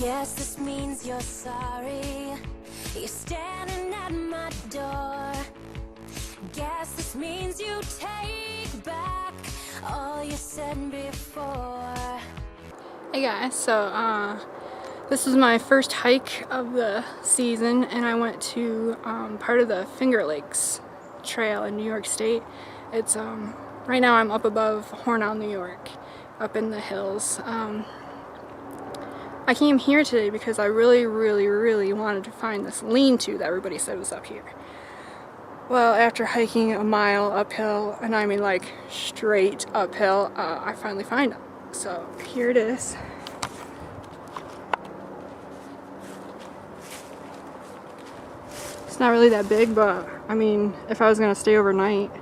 Guess this means you're sorry. You're standing at my door. Guess this means you take back all you said before. Hey guys, so this is my first hike of the season, and I went to part of the Finger Lakes Trail in New York State. It's right now I'm up above Hornell, New York, up in the hills. I came here today because I really wanted to find this lean-to that everybody said was up here. Well, after hiking a mile uphill, and I mean like straight uphill, I finally find it. So here it is. It's not really that big, but I mean, if I was gonna stay overnight,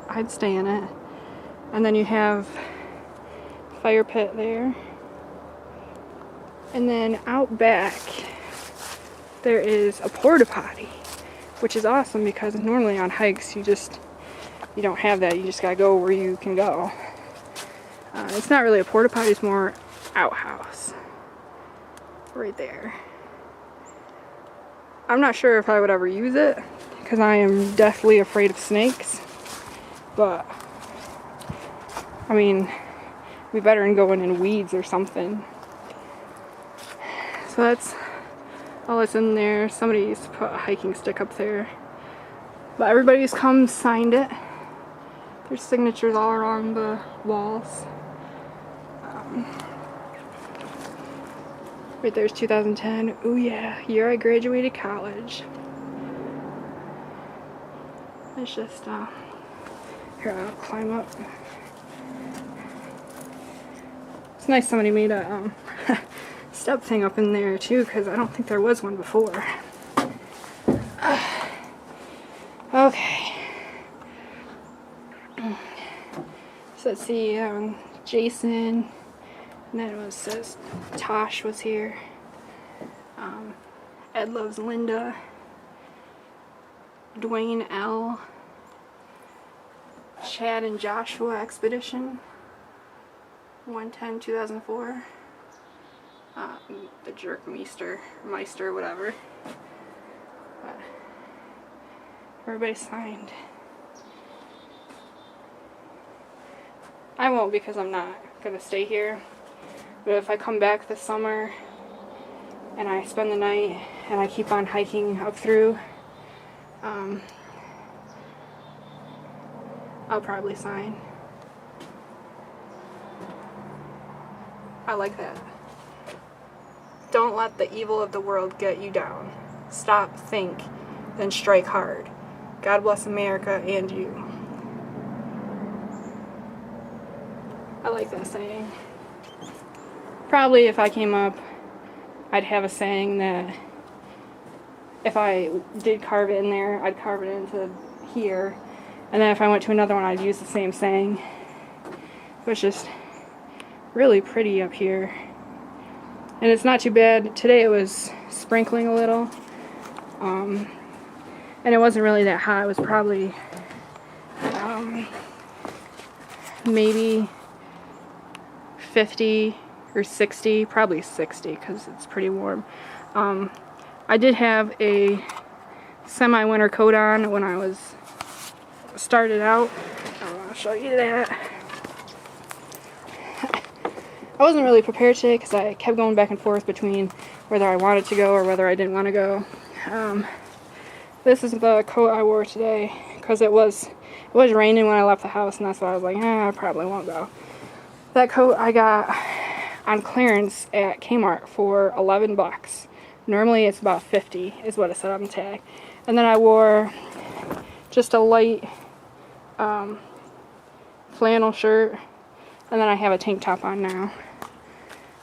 I'd stay in it. And then you have fire pit there. And then out back, there is a porta potty, which is awesome because normally on hikes you don't have that. You just gotta go where you can go. It's not really a porta potty, it's more outhouse. Right there. I'm not sure if I would ever use it because I am deathly afraid of snakes. But I mean, we better than going in weeds or something. So that's all that's in there. Somebody used to put a hiking stick up there. But everybody who's come signed it. There's signatures all around the walls. Right there's 2010. Oh yeah, year I graduated college. It's just, here I'll climb up. It's nice somebody made a step thing up in there too, because I don't think there was one before. Okay. So let's see, Jason, and then it says Tosh was here. Ed loves Linda. Dwayne L. Chad and Joshua Expedition. 1/10/2004. The Jerk Meister, whatever. But everybody signed. I won't because I'm not gonna stay here. But if I come back this summer and I spend the night and I keep on hiking up through, I'll probably sign. I like that. Don't let the evil of the world get you down. Stop, think, then strike hard. God bless America and you. I like that saying. Probably if I came up, I'd have a saying that if I did carve it in there, I'd carve it into here. And then if I went to another one, I'd use the same saying. It was just really pretty up here. And it's not too bad. Today it was sprinkling a little. And it wasn't really that hot. It was probably maybe 50 or 60, probably 60 because it's pretty warm. I did have a semi-winter coat on when I started out. I'll show you that. I wasn't really prepared today because I kept going back and forth between whether I wanted to go or whether I didn't want to go. This is the coat I wore today because it was raining when I left the house, and that's why I was like, I probably won't go. That coat I got on clearance at Kmart for $11. Normally it's about 50 is what it said on the tag. And then I wore just a light flannel shirt, and then I have a tank top on now.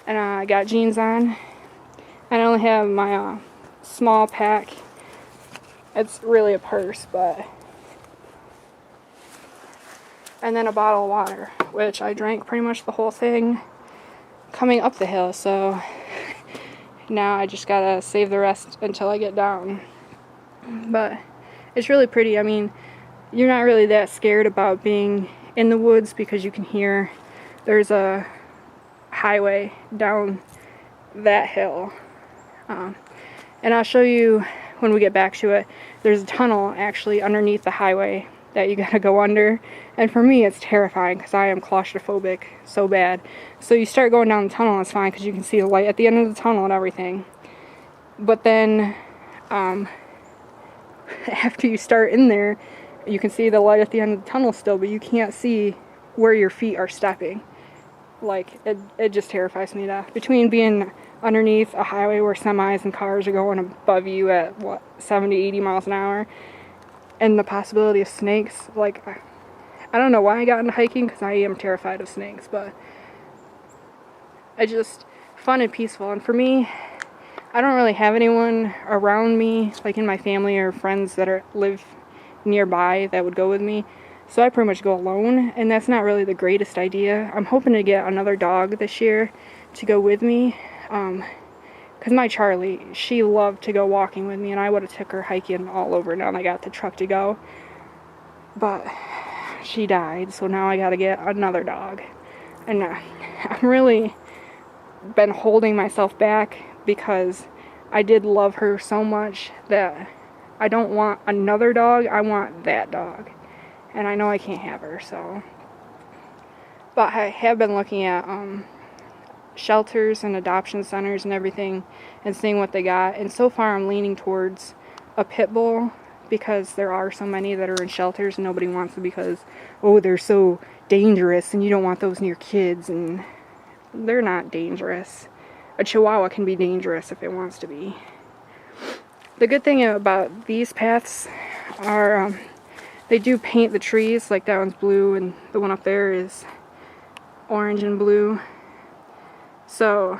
And I got jeans on. I only have my small pack. It's really a purse, but... And then a bottle of water, which I drank pretty much the whole thing coming up the hill, so now I just gotta save the rest until I get down. But it's really pretty. I mean, you're not really that scared about being in the woods because you can hear there's a highway down that hill. And I'll show you when we get back to it. There's a tunnel actually underneath the highway that you gotta go under, and for me it's terrifying because I am claustrophobic so bad. So you start going down the tunnel and it's fine because you can see the light at the end of the tunnel and everything, but then after you start in there, you can see the light at the end of the tunnel still, but you can't see where your feet are stepping. Like, it just terrifies me to death. Between being underneath a highway where semis and cars are going above you at, what, 70, 80 miles an hour, and the possibility of snakes, like, I don't know why I got into hiking, because I am terrified of snakes, but it's just fun and peaceful. And for me, I don't really have anyone around me, like in my family or friends that live nearby that would go with me. So I pretty much go alone, and that's not really the greatest idea. I'm hoping to get another dog this year to go with me, because my Charlie, she loved to go walking with me, and I would have took her hiking all over now I got the truck to go. But she died, so now I gotta get another dog. And I'm really been holding myself back because I did love her so much that I don't want another dog, I want that dog. And I know I can't have her, so. But I have been looking at shelters and adoption centers and everything and seeing what they got. And so far I'm leaning towards a pit bull because there are so many that are in shelters and nobody wants them because, oh, they're so dangerous and you don't want those near kids. And they're not dangerous. A Chihuahua can be dangerous if it wants to be. The good thing about these paths are they do paint the trees, like that one's blue and the one up there is orange and blue. So,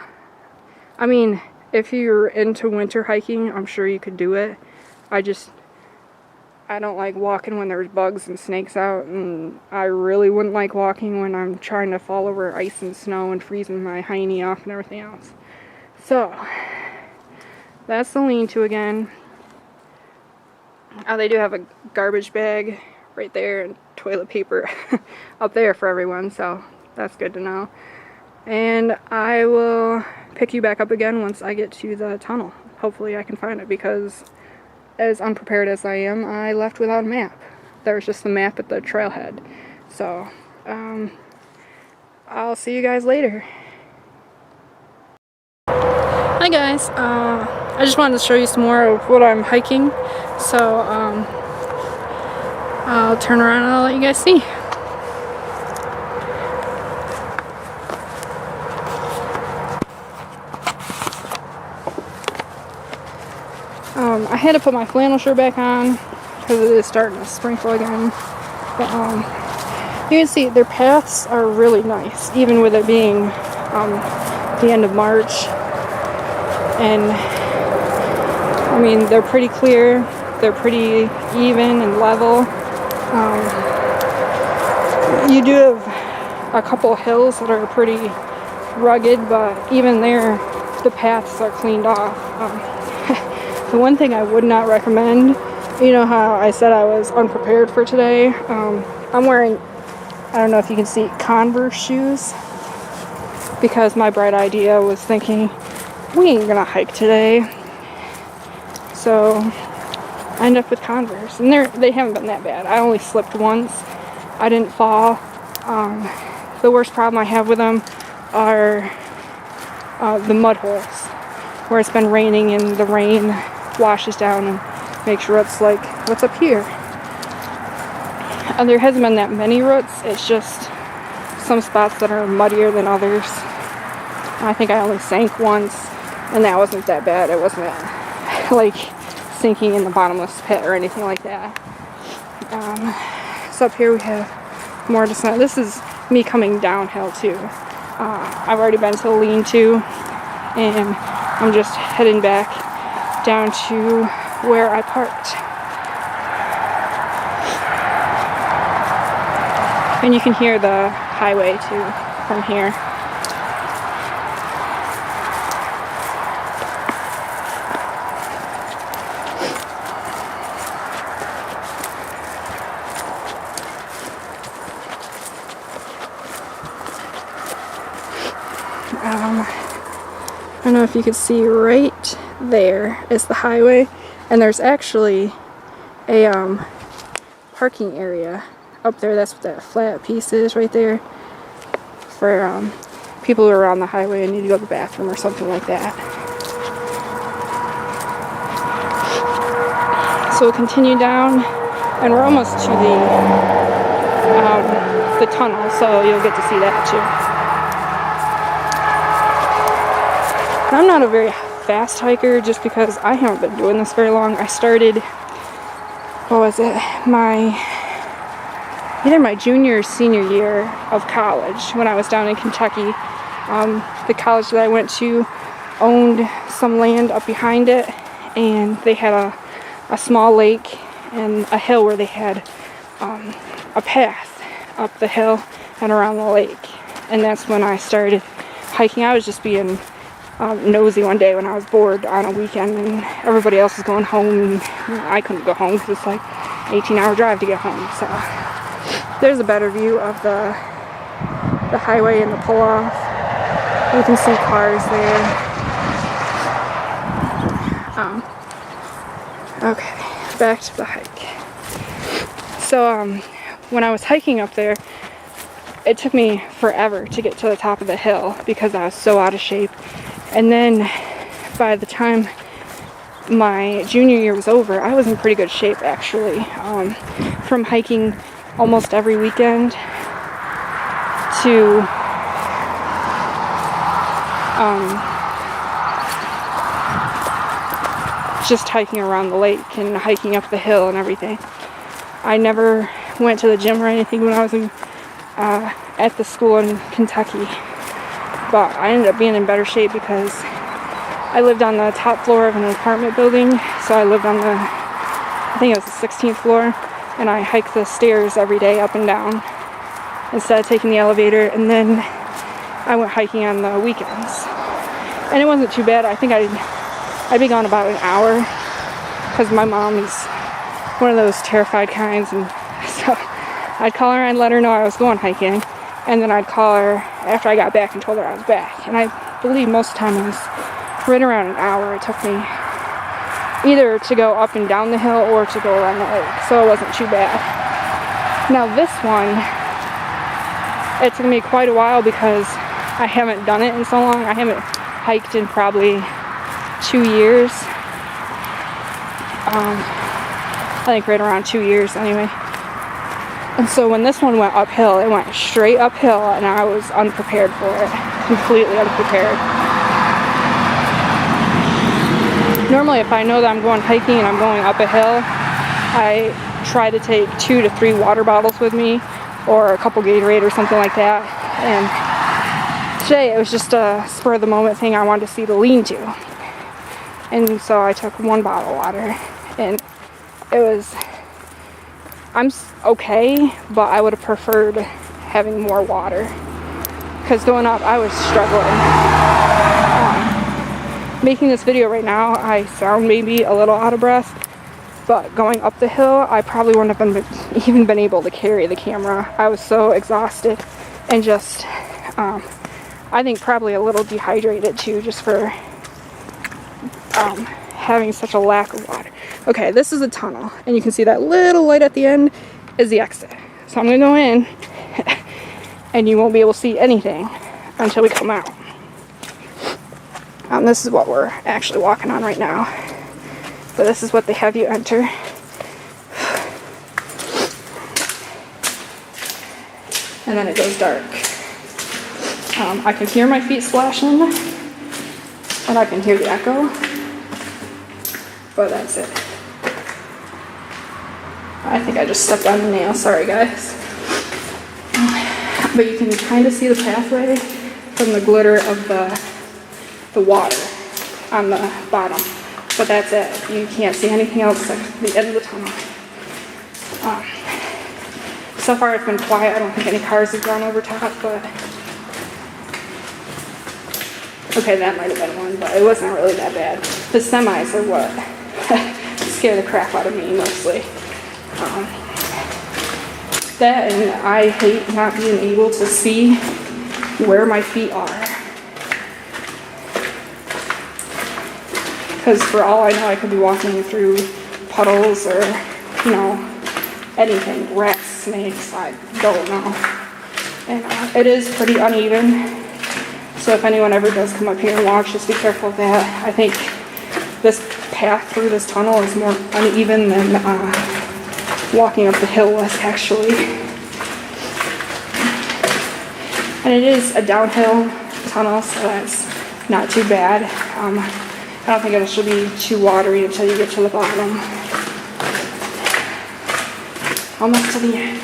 I mean, if you're into winter hiking, I'm sure you could do it. I don't like walking when there's bugs and snakes out, and I really wouldn't like walking when I'm trying to fall over ice and snow and freezing my hiney off and everything else. So, that's the lean-to again. They do have a garbage bag right there and toilet paper up there for everyone, so that's good to know. And I will pick you back up again once I get to the tunnel. Hopefully I can find it, because as unprepared as I am, I left without a map. There was just the map at the trailhead. So, I'll see you guys later. Hi guys, I just wanted to show you some more of what I'm hiking. So, I'll turn around and I'll let you guys see. I had to put my flannel shirt back on because it is starting to sprinkle again. But you can see their paths are really nice, even with it being the end of March. And I mean, they're pretty clear, they're pretty even and level. You do have a couple hills that are pretty rugged, but even there, the paths are cleaned off. The one thing I would not recommend, you know how I said I was unprepared for today? I'm wearing, I don't know if you can see, Converse shoes, because my bright idea was thinking, we ain't gonna hike today. So I ended up with Converse, and they haven't been that bad. I only slipped once. I didn't fall. The worst problem I have with them are the mud holes, where it's been raining and the rain washes down and makes roots like what's up here. And there hasn't been that many roots. It's just some spots that are muddier than others. I think I only sank once, and that wasn't that bad. It wasn't like sinking in the bottomless pit or anything like that. So up here we have more descent. This is me coming downhill too. I've already been to the lean-to, and I'm just heading back down to where I parked. And you can hear the highway too from here. I don't know if you can see right there is the highway, and there's actually a parking area up there. That's what that flat piece is right there, for people who are on the highway and need to go to the bathroom or something like that. So we'll continue down, and we're almost to the tunnel, so you'll get to see that too. I'm not a very fast hiker just because I haven't been doing this very long. I started, what was it, either my junior or senior year of college when I was down in Kentucky. The college that I went to owned some land up behind it, and they had a small lake and a hill where they had a path up the hill and around the lake. And that's when I started hiking. I was just being nosy one day when I was bored on a weekend and everybody else was going home and I couldn't go home because it's like an 18-hour drive to get home. So there's a better view of the highway and the pull-off. You can see cars there. Okay, back to the hike. So when I was hiking up there, it took me forever to get to the top of the hill because I was so out of shape. And then by the time my junior year was over, I was in pretty good shape actually, from hiking almost every weekend to just hiking around the lake and hiking up the hill and everything. I never went to the gym or anything when I was at the school in Kentucky, but I ended up being in better shape because I lived on the top floor of an apartment building, so I lived on I think it was the 16th floor, and I hiked the stairs every day up and down instead of taking the elevator, and then I went hiking on the weekends. And it wasn't too bad. I think I'd be gone about an hour because my mom is one of those terrified kinds, and so I'd call her and let her know I was going hiking, and then I'd call her after I got back and told her I was back. And I believe most of the time it was right around an hour it took me either to go up and down the hill or to go around the lake, so it wasn't too bad. Now this one, it took me quite a while because I haven't done it in so long. I haven't hiked in probably 2 years. I think right around 2 years anyway. And so when this one went uphill, it went straight uphill, and I was unprepared for it. Completely unprepared. Normally if I know that I'm going hiking and I'm going up a hill, I try to take 2 to 3 water bottles with me, or a couple Gatorade or something like that. And today it was just a spur of the moment thing. I wanted to see the Lean To. And so I took 1 bottle of water, and I'm okay, but I would have preferred having more water because going up I was struggling. Making this video right now, I sound maybe a little out of breath, but going up the hill, I probably wouldn't have even been able to carry the camera. I was so exhausted and just, I think probably a little dehydrated too, just for having such a lack of water. Okay, this is a tunnel, and you can see that little light at the end is the exit. So I'm gonna go in, and you won't be able to see anything until we come out. This is what we're actually walking on right now. So this is what they have you enter. And then it goes dark. I can hear my feet splashing, and I can hear the echo, but that's it. I think I just stepped on the nail, sorry guys. But you can kind of see the pathway from the glitter of the water on the bottom. But that's it. You can't see anything else except the end of the tunnel. So far it's been quiet. I don't think any cars have gone over top, but okay, that might have been one, but it wasn't really that bad. The semis are what scare the crap out of me mostly. That, and I hate not being able to see where my feet are. because for all I know, I could be walking through puddles or, you know, anything, rats, snakes, I don't know. And it is pretty uneven, so if anyone ever does come up here and walk, just be careful of that. I think this path through this tunnel is more uneven than walking up the hill was actually. And it is a downhill tunnel, so that's not too bad. I don't think it should be too watery until you get to the bottom. Almost to the end.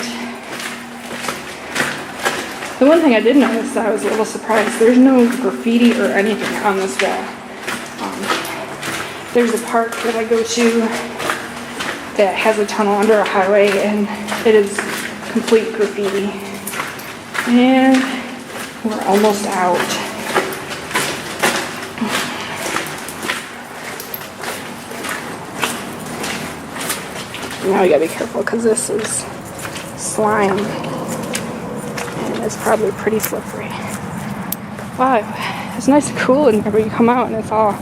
The one thing I did notice that I was a little surprised, there's no graffiti or anything on this wall. There's a park that I go to that has a tunnel under a highway, and it is complete graffiti. And we're almost out. Now you gotta be careful because this is slime and it's probably pretty slippery. Wow, it's nice and cool in here, but you come out and it's all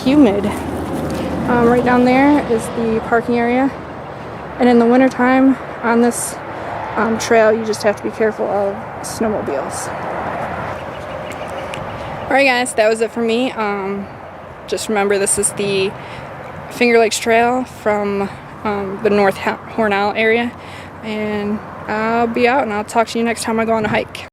humid. Right down there is the parking area, and in the wintertime on this trail you just have to be careful of snowmobiles. Alright guys, that was it for me. Just remember, this is the Finger Lakes Trail from the North Hornell area, and I'll be out and I'll talk to you next time I go on a hike.